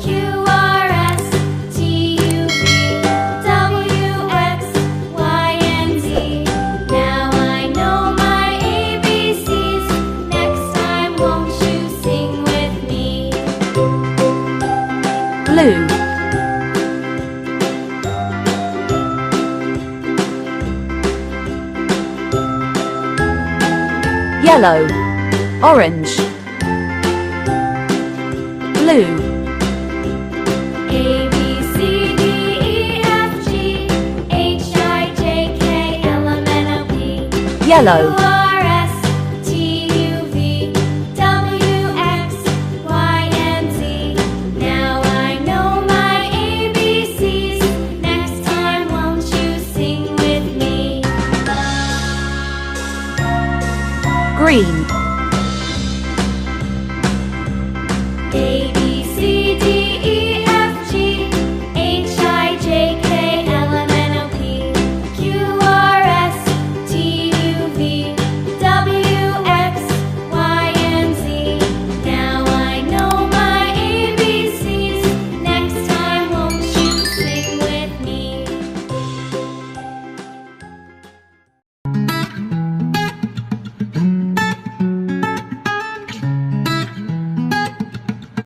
Q, R, S, T, U, V, W, X, Y, and Z. Now I know my ABCs. Next time, won't you sing with me? Blue, yellow, orange, blue, A, B, C, D, E, F, G, H, I, J, K, L, M, N, O, P. yellow, Q, R,